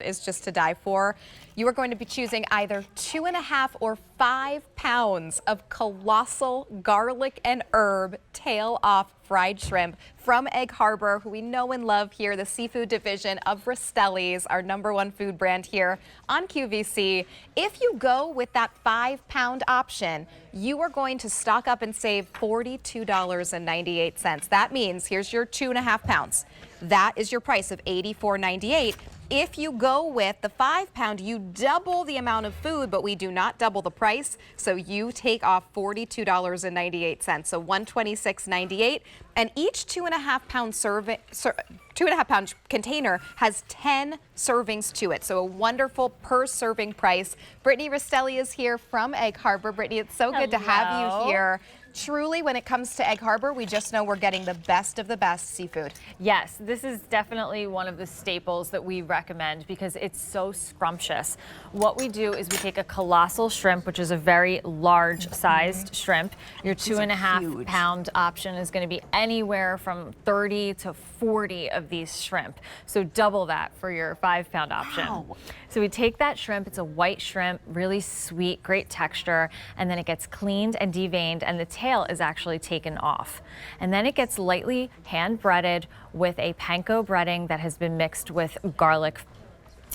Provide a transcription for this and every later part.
is just to die for. You are going to be choosing either 2.5 or 5 pounds of colossal garlic and herb tail-off fried shrimp from Egg Harbor, who we know and love here, the seafood division of Ristelli's, our #1 food brand here on QVC. If you go with that 5-pound option, you are going to stock up and save $42.98. That means here's your 2.5 pounds. That is your price of $84.98. If you go with the 5-pound, you double the amount of food, but we do not double the price. So you take off $42.98. So $126.98. And each 2.5 pound container has 10 servings to it. So a wonderful per serving price. Brittany Ristelli is here from Egg Harbor. Brittany, it's so good to have you here. Truly, when it comes to Egg Harbor, we just know we're getting the best of the best seafood. Yes, this is definitely one of the staples that we recommend because it's so scrumptious. What we do is we take a colossal shrimp, which is a very large sized shrimp. Your 2.5 pound option is going to be anywhere from 30 to 40 of these shrimp. So double that for your 5-pound option. Wow. So we take that shrimp, it's a white shrimp, really sweet, great texture, and then it gets cleaned and deveined, and the tail is actually taken off. And then it gets lightly hand breaded with a panko breading that has been mixed with garlic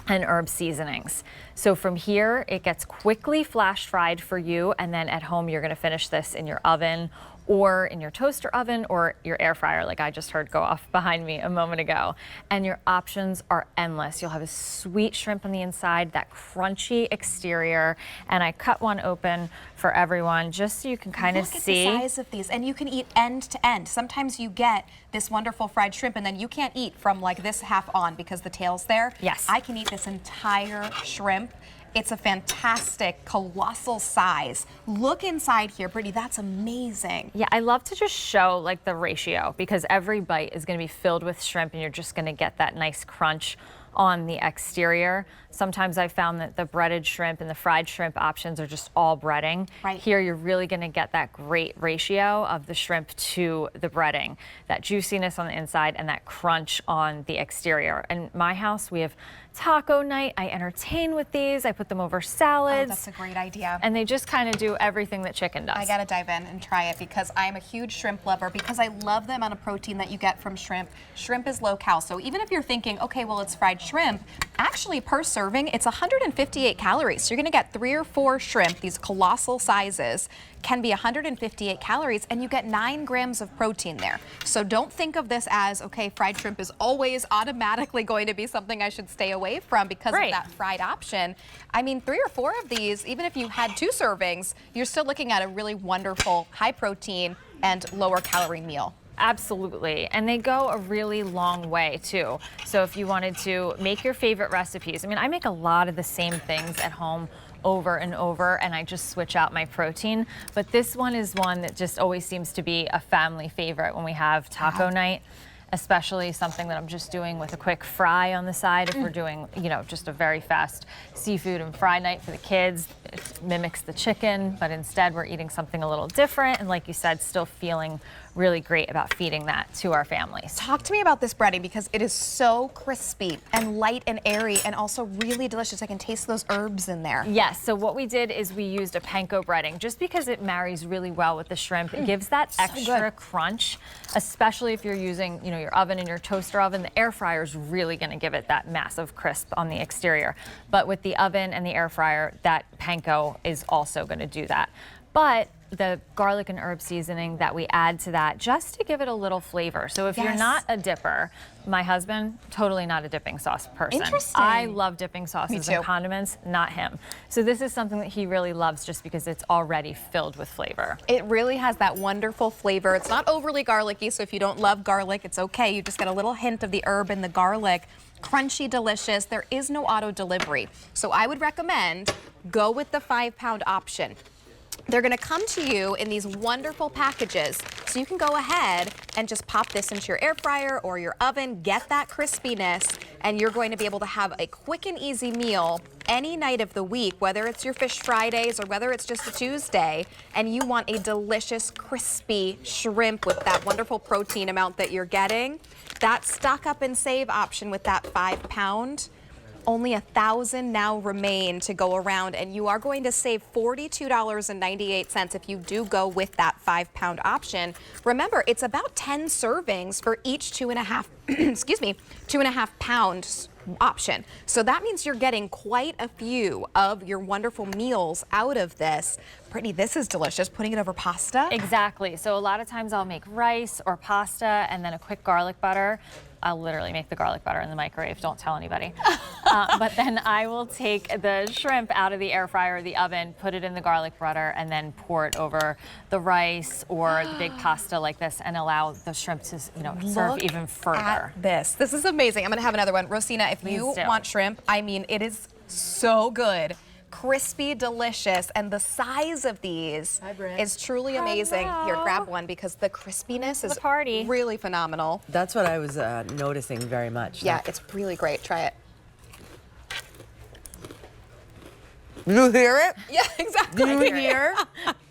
and herb seasonings. So from here, it gets quickly flash fried for you, and then at home, you're gonna finish this in your oven or in your toaster oven or your air fryer, like I just heard go off behind me a moment ago. And your options are endless. You'll have a sweet shrimp on the inside, that crunchy exterior, and I cut one open for everyone just so you can kind of see. Look at the size of these, and you can eat end to end. Sometimes you get this wonderful fried shrimp and then you can't eat from like this half on because the tail's there. Yes. I can eat this entire shrimp. It's a fantastic, colossal size. Look inside here, Brittany, that's amazing. Yeah, I love to just show like the ratio because every bite is gonna be filled with shrimp and you're just gonna get that nice crunch on the exterior. Sometimes I found that the breaded shrimp and the fried shrimp options are just all breading. Right. Here you're really gonna get that great ratio of the shrimp to the breading, that juiciness on the inside and that crunch on the exterior. In my house, we have taco night. I entertain with these. I put them over salads. Oh, that's a great idea. And they just kind of do everything that chicken does. I gotta dive in and try it because I'm a huge shrimp lover because I love the amount of protein that you get from shrimp. Shrimp is low cal, so even if you're thinking, okay, well, it's fried shrimp, actually per serving, it's 158 calories. So you're gonna get 3 or 4 shrimp, these colossal sizes, can be 158 calories, and you get 9 grams of protein there. So don't think of this as, okay, fried shrimp is always automatically going to be something I should stay away from because of that fried option. I mean, 3 or 4 of these, even if you had 2 servings, you're still looking at a really wonderful, high protein and lower calorie meal. Absolutely, and they go a really long way too. So if you wanted to make your favorite recipes, I mean, I make a lot of the same things at home over and over, and I just switch out my protein. But this one is one that just always seems to be a family favorite when we have taco night, especially something that I'm just doing with a quick fry on the side. If we're doing, you know, just a very fast seafood and fry night for the kids, it mimics the chicken, but instead we're eating something a little different. And like you said, still feeling really great about feeding that to our families. Talk to me about this breading because it is so crispy and light and airy and also really delicious. I can taste those herbs in there. Yes, so what we did is we used a panko breading just because it marries really well with the shrimp. It gives that extra crunch, especially if you're using, you know, your oven and your toaster oven. The air fryer is really going to give it that massive crisp on the exterior. But with the oven and the air fryer, that panko is also going to do that. But the garlic and herb seasoning that we add to that just to give it a little flavor. So if you're not a dipper, my husband, totally not a dipping sauce person. Interesting. I love dipping sauces and condiments, not him. So this is something that he really loves just because it's already filled with flavor. It really has that wonderful flavor. It's not overly garlicky, so if you don't love garlic, it's okay. You just get a little hint of the herb and the garlic. Crunchy, delicious. There is no auto delivery. So I would recommend go with the 5-pound option. They're going to come to you in these wonderful packages, so you can go ahead and just pop this into your air fryer or your oven, get that crispiness, and you're going to be able to have a quick and easy meal any night of the week, whether it's your Fish Fridays or whether it's just a Tuesday, and you want a delicious, crispy shrimp with that wonderful protein amount that you're getting. That stock up and save option with that 5-pound Only 1,000 now remain to go around, and you are going to save $42.98 if you do go with that 5-pound option. Remember, it's about 10 servings for each 2.5, excuse me, 2.5 pounds option. So that means you're getting quite a few of your wonderful meals out of this. Brittany, this is delicious. Putting it over pasta. Exactly. So a lot of times I'll make rice or pasta and then a quick garlic butter. I'll literally make the garlic butter in the microwave. Don't tell anybody. But then I will take the shrimp out of the air fryer or the oven, put it in the garlic butter, and then pour it over the rice or the big pasta like this, and allow the shrimp to, serve even further. At this is amazing. I'm gonna have another one. Rosina, if Please you do. want shrimp, I mean, it is so good. Crispy, delicious, and the size of these is truly amazing. Here, grab one because the crispiness is really phenomenal. That's what I was noticing very much. Yeah, it's really great. Try it. You hear it? Yeah, exactly. Do you hear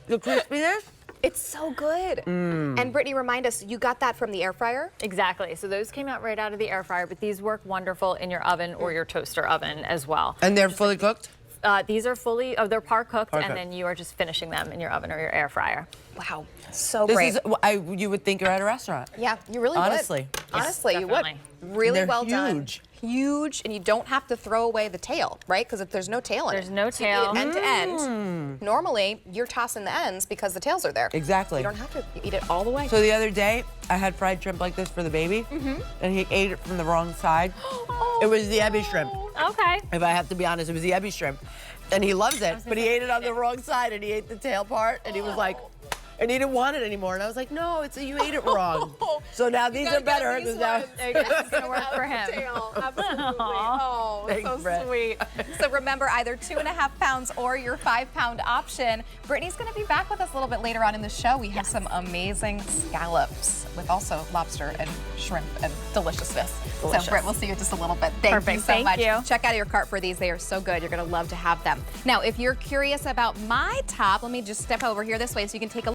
the crispiness? It's so good. And Brittany, remind us, you got that from the air fryer? Exactly. So those came out right out of the air fryer, but these work wonderful in your oven or your toaster oven as well. And they're fully cooked? These are fully, they're par cooked, Par-cooked. and then you are just finishing them in your oven or your air fryer. Wow, so This great. is, you would think you're at a restaurant. Yeah, you really Honestly. would. Yes, Honestly, you would. definitely. Really They're well done. huge. Huge, and you don't have to throw away the tail, right? Because if there's no tail in it. There's no So you eat it tail. end to end. Normally, you're tossing the ends because the tails are there. Exactly. You don't have to. You eat it all the way. So the other day, I had fried shrimp like this for the baby, and he ate it from the wrong side. It was the ebi shrimp. Okay. If I have to be honest, it was the ebi shrimp. And he loves it, but he ate it on the wrong side, and he ate the tail part, and he was like, and he didn't want it anymore. And I was like, no, you ate it wrong. So now these are better. These Now, It's gonna work for him. Absolutely. Oh, Thanks, so Brett. sweet. So remember, either 2.5 pounds or your 5-pound option. Brittany's going to be back with us a little bit later on in the show. We have some amazing scallops with also lobster and shrimp and deliciousness. Delicious. So Britt, we'll see you in just a little bit. Thank you Perfect. so Thank much. you. Check out your cart for these. They are so good. You're going to love to have them. Now, if you're curious about my top, let me just step over here this way so you can take a